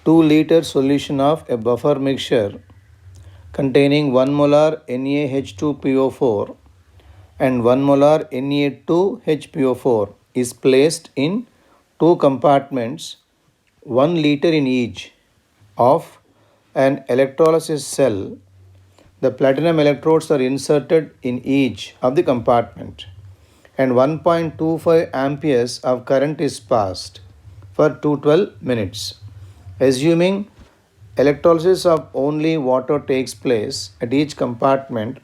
2-liter solution of a buffer mixture containing 1 molar NaH2PO4 and 1 molar Na2HPO4 is placed in 2 compartments, 1 liter in each, of an electrolysis cell. The platinum electrodes are inserted in each of the compartment and 1.25 amperes of current is passed for 212 minutes. Assuming electrolysis of only water takes place at each compartment,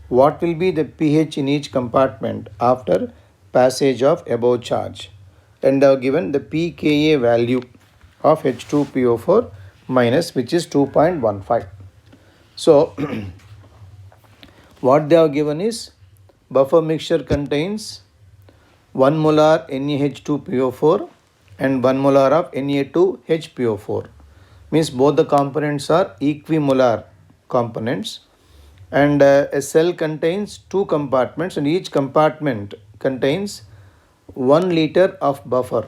what will be the pH in each compartment after passage of above charge? And they have given the pKa value of H2PO4 minus, which is 2.15. So, what they have given is buffer mixture contains 1 molar NaH2PO4 and 1 molar of Na2HPO4. Means both the components are equimolar components, and a cell contains 2 compartments and each compartment contains 1 liter of buffer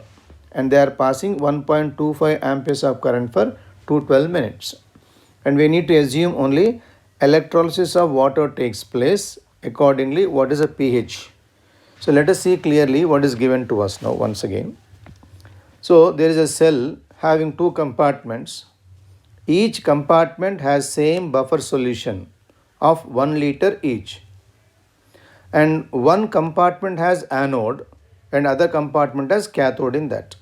and they are passing 1.25 amperes of current for 212 minutes. And we need to assume only electrolysis of water takes place. Accordingly, what is the pH? So let us see clearly what is given to us now once again. So there is a cell having 2 compartments. Each compartment has same buffer solution of 1 liter each. And one compartment has anode and other compartment has cathode in that.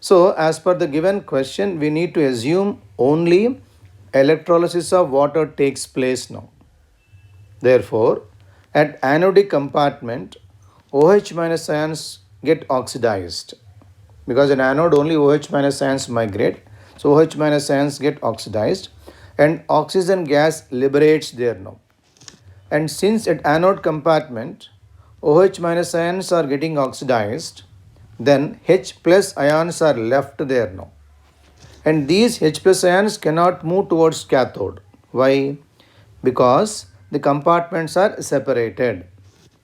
So as per the given question, we need to assume only electrolysis of water takes place now. Therefore, at anodic compartment, OH minus ions get oxidized because in anode only OH minus ions migrate. So OH minus ions get oxidized and oxygen gas liberates there now. And since at anode compartment OH minus ions are getting oxidized, then H plus ions are left there now. And these H plus ions cannot move towards cathode. Why? Because the compartments are separated.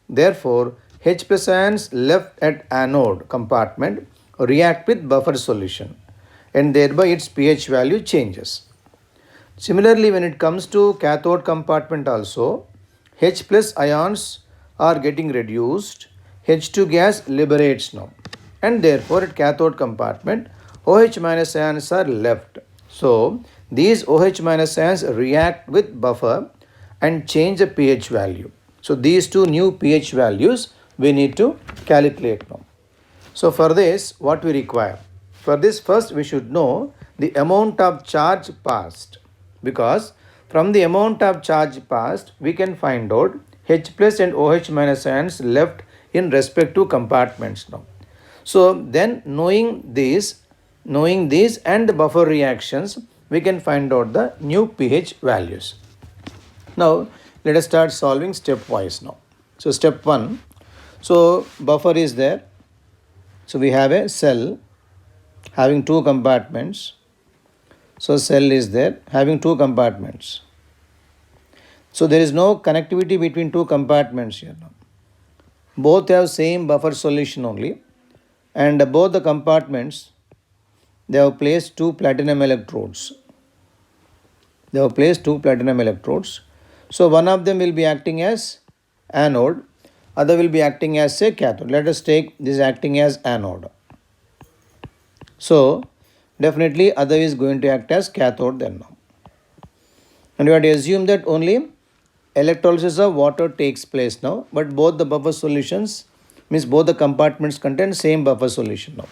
Therefore, H plus ions left at anode compartment react with buffer solution and thereby its pH value changes. Similarly, when it comes to cathode compartment also, H plus ions are getting reduced, H2 gas liberates now, and therefore at cathode compartment OH minus ions are left. So these OH minus ions react with buffer and change the pH value. So these two new pH values we need to calculate now. So for this, what we require? For this, first we should know the amount of charge passed, because from the amount of charge passed we can find out H plus and OH minus ions left in respective compartments now. So then knowing these and the buffer reactions, we can find out the new pH values. Now let us start solving stepwise now. So step 1, so buffer is there. So we have a cell having 2 compartments. So cell is there having 2 compartments. So there is no connectivity between 2 compartments here now. Both have same buffer solution only, and both the compartments, they have placed 2 platinum electrodes. So one of them will be acting as anode, other will be acting as a cathode. Let us take this acting as anode. So definitely other is going to act as cathode then now. And we have to assume that only electrolysis of water takes place now, but both the buffer solutions, means both the compartments contain same buffer solution now,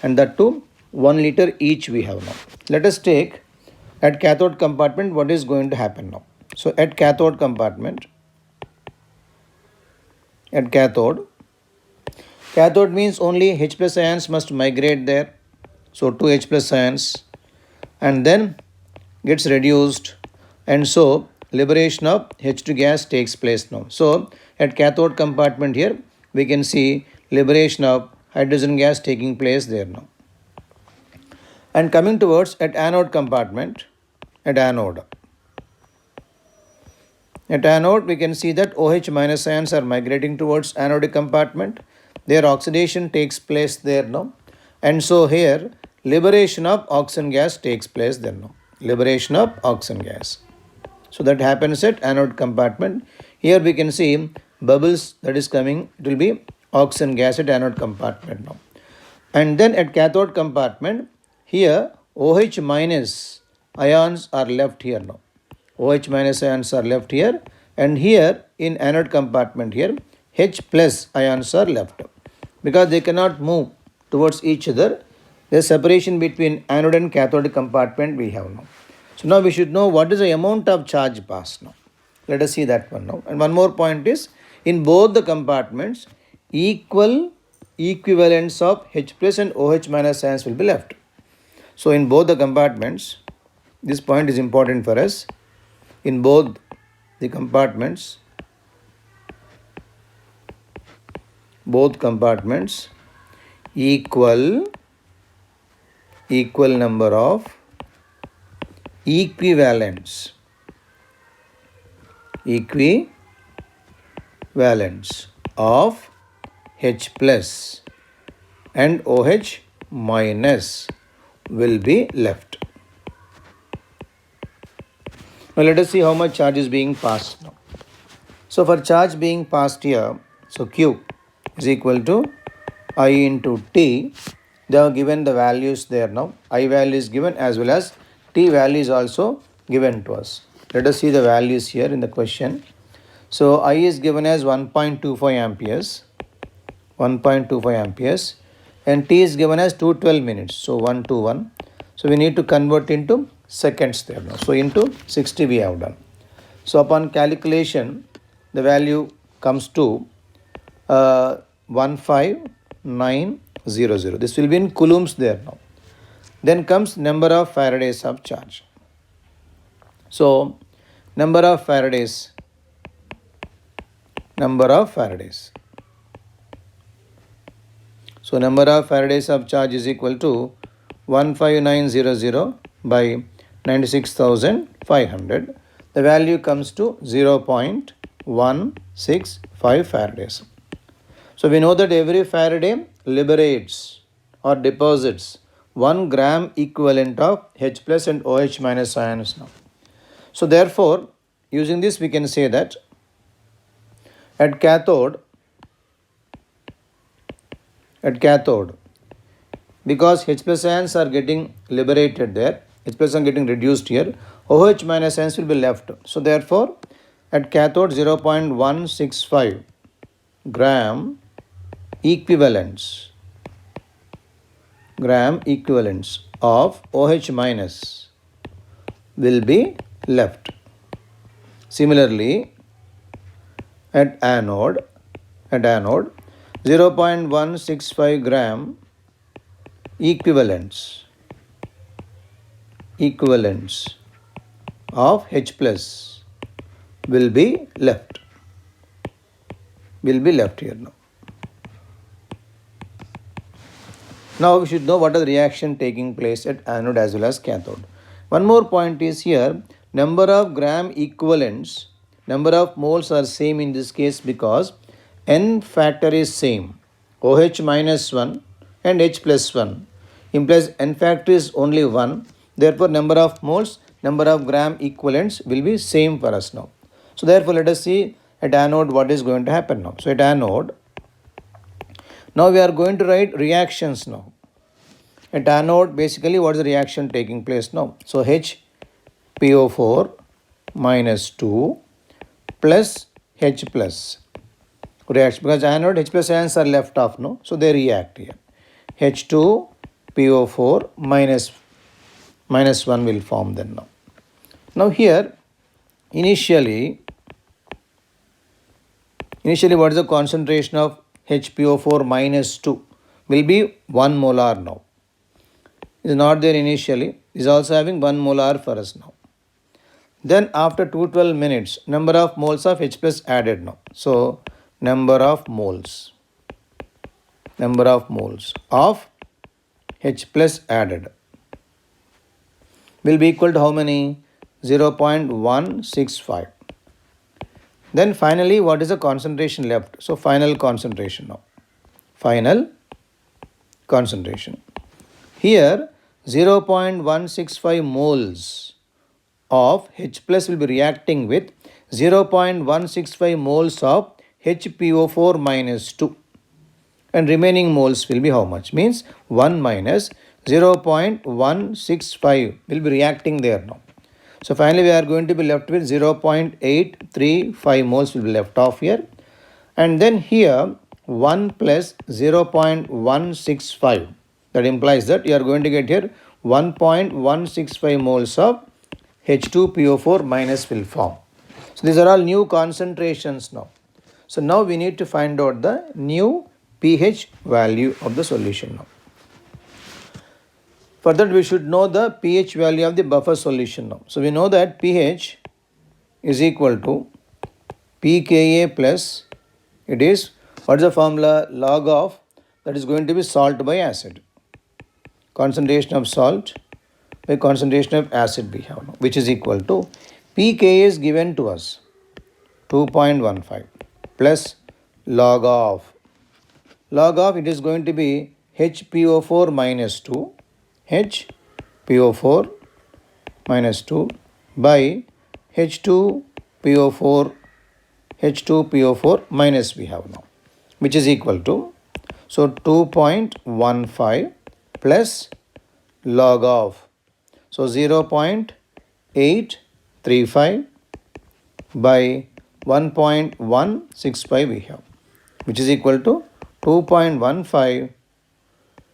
and that too 1 liter each we have now. Let us take at cathode compartment what is going to happen now. So at cathode compartment, cathode means only H plus ions must migrate there. So 2 H plus ions and then gets reduced, and so liberation of H2 gas takes place now. So at cathode compartment here we can see liberation of hydrogen gas taking place there now. And coming towards at anode compartment, at anode we can see that OH minus ions are migrating towards anodic compartment. Their oxidation takes place there now, and so here liberation of oxygen gas takes place then now. Liberation of oxygen gas. So that happens at anode compartment. Here we can see bubbles that is coming, it will be oxygen gas at anode compartment now. And then at cathode compartment, here OH minus ions are left here now. OH minus ions are left here, and here in anode compartment here H plus ions are left because they cannot move towards each other. The separation between anode and cathode compartment we have now. So now we should know what is the amount of charge passed now. Let us see that one now. And one more point is, in both the compartments, equal equivalents of H plus and OH minus ions will be left. So in both the compartments, this point is important for us. In both the compartments, equal number of equivalents of H plus and OH minus will be left. Now let us see how much charge is being passed now. So for charge being passed here, so Q is equal to I into T. They have given the values there now. I value is given as well as T value is also given to us. Let us see the values here in the question. So I is given as 1.25 amperes, and T is given as 212 minutes. So 1 to 1. So we need to convert into seconds there now. So into 60 we have done. So upon calculation, the value comes to 15900. This will be in coulombs there now. Then comes number of Faradays of charge. So number of Faradays. So number of Faradays of charge is equal to 15900 by 96,500. The value comes to 0.165 Faradays. So we know that every Faraday liberates or deposits 1 gram equivalent of H plus and OH minus ions now. So therefore, using this we can say that at cathode, because H plus ions are getting liberated there, H plus are getting reduced here, OH minus ions will be left. So therefore, at cathode 0.165 gram equivalents of OH minus will be left. Similarly, at anode 0.165 gram equivalents of H plus will be left here now. Now we should know what is the reaction taking place at anode as well as cathode. One more point is here, number of gram equivalents, number of moles are same in this case because N factor is same. OH minus 1 and H plus 1 implies N factor is only 1. Therefore, number of moles, number of gram equivalents will be same for us now. So therefore, let us see at anode what is going to happen now. So at anode, now we are going to write reactions now. At anode, basically what is the reaction taking place now? So HPO4 minus 2 plus H plus reacts because anode H plus ions are left off now. So they react here. H2PO4 minus 1 will form then now. Now here, initially what is the concentration of HPO4 minus 2? Will be 1 molar now. It is not there initially. It is also having 1 molar for us now. Then after 212 minutes, number of moles of H plus added now. So number of moles of H plus added will be equal to how many? 0.165. Then finally, what is the concentration left? So final concentration now. Final concentration. Here, 0.165 moles of H plus will be reacting with 0.165 moles of HPO4 minus 2, and remaining moles will be how much? Means 1 minus 0.165 will be reacting there now. So finally we are going to be left with 0.835 moles will be left off here, and then here 1 plus 0.165, that implies that you are going to get here 1.165 moles of H2PO4 minus will form. So these are all new concentrations now. So now we need to find out the new pH value of the solution now. For that we should know the pH value of the buffer solution now. So we know that pH is equal to pKa plus, it is, what is the formula? Log of, that is going to be salt by acid. Concentration of salt by concentration of acid we have now, which is equal to pKa is given to us 2.15 plus log of it is going to be HPO4 minus 2, HPO4 minus 2 by H2PO4 minus we have now, which is equal to, so 2.15 plus log of, so 0.835 by 1.165 we have, which is equal to 2.15.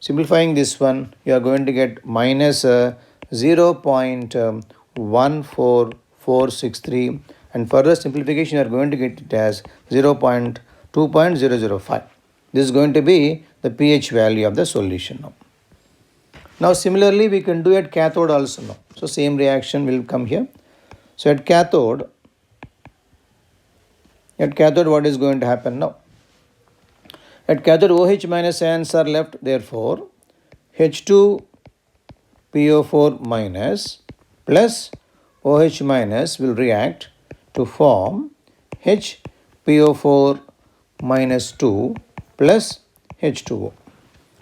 Simplifying this one, you are going to get minus 0.14463, and further simplification you are going to get it as 2.005. This is going to be the pH value of the solution now. Now similarly we can do at cathode also now. So same reaction will come here. So at cathode what is going to happen now? At cathode OH minus ions are left, therefore H2PO4 minus plus OH minus will react to form HPO4 minus 2 plus H2O.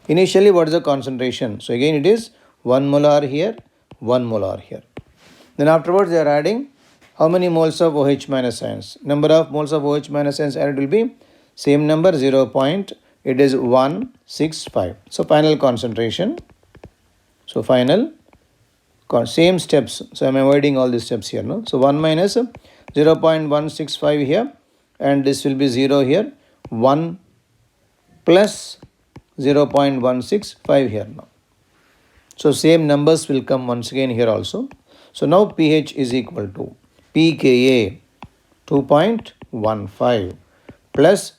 Initially what is the concentration? So again it is 1 molar here, 1 molar here. Then afterwards they are adding how many moles of OH minus ions? Number of moles of OH minus ions added will be same number, 165. So final concentration. So final same steps. So I am avoiding all these steps here. No? So 1 minus 0.165 here, and this will be 0 here. 1 plus 0.165 here now. So same numbers will come once again here also. So now pH is equal to pKa 2.15 plus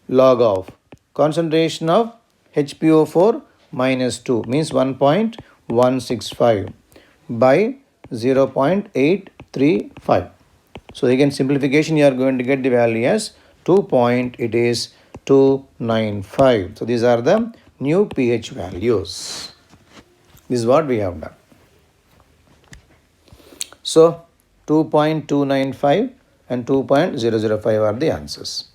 log of concentration of HPO4 minus 2 means 1.165 by 0.835. So again simplification you are going to get the value as 2.295. So these are the new pH values. This is what we have done. So 2.295 and 2.005 are the answers.